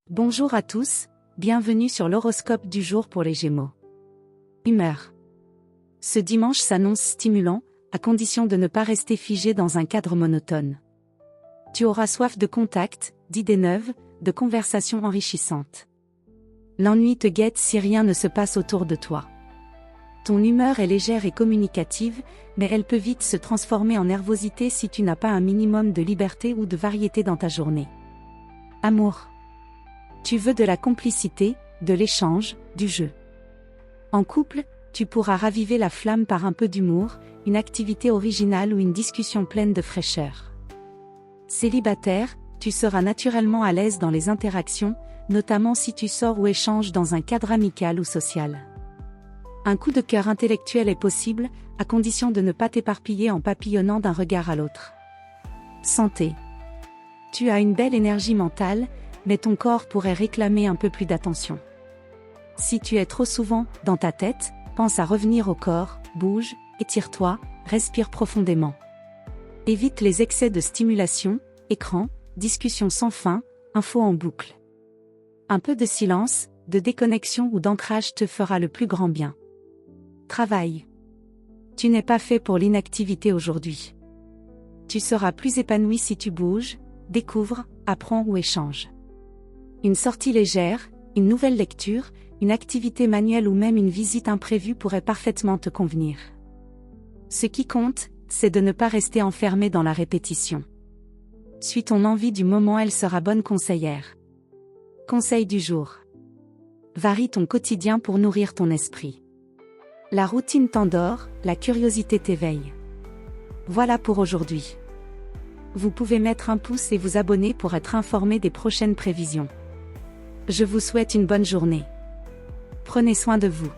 Bonjour à tous, bienvenue sur l'horoscope du jour pour les Gémeaux. Humeur. Ce dimanche s'annonce stimulant, à condition de ne pas rester figé dans un cadre monotone. Tu auras soif de contact, d'idées neuves, de conversations enrichissantes. L'ennui te guette si rien ne se passe autour de toi. Ton humeur est légère et communicative, mais elle peut vite se transformer en nervosité si tu n'as pas un minimum de liberté ou de variété dans ta journée. Amour. Tu veux de la complicité, de l'échange, du jeu. En couple, tu pourras raviver la flamme par un peu d'humour, une activité originale ou une discussion pleine de fraîcheur. Célibataire, tu seras naturellement à l'aise dans les interactions, notamment si tu sors ou échanges dans un cadre amical ou social. Un coup de cœur intellectuel est possible, à condition de ne pas t'éparpiller en papillonnant d'un regard à l'autre. Santé. Tu as une belle énergie mentale, mais ton corps pourrait réclamer un peu plus d'attention. Si tu es trop souvent dans ta tête, pense à revenir au corps, bouge, étire-toi, respire profondément. Évite les excès de stimulation, écran, discussions sans fin, infos en boucle. Un peu de silence, de déconnexion ou d'ancrage te fera le plus grand bien. Travail. Tu n'es pas fait pour l'inactivité aujourd'hui. Tu seras plus épanoui si tu bouges, découvres, apprends ou échanges. Une sortie légère, une nouvelle lecture, une activité manuelle ou même une visite imprévue pourrait parfaitement te convenir. Ce qui compte, c'est de ne pas rester enfermé dans la répétition. Suis ton envie du moment, elle sera bonne conseillère. Conseil du jour. Varie ton quotidien pour nourrir ton esprit. La routine t'endort, la curiosité t'éveille. Voilà pour aujourd'hui. Vous pouvez mettre un pouce et vous abonner pour être informé des prochaines prévisions. Je vous souhaite une bonne journée. Prenez soin de vous.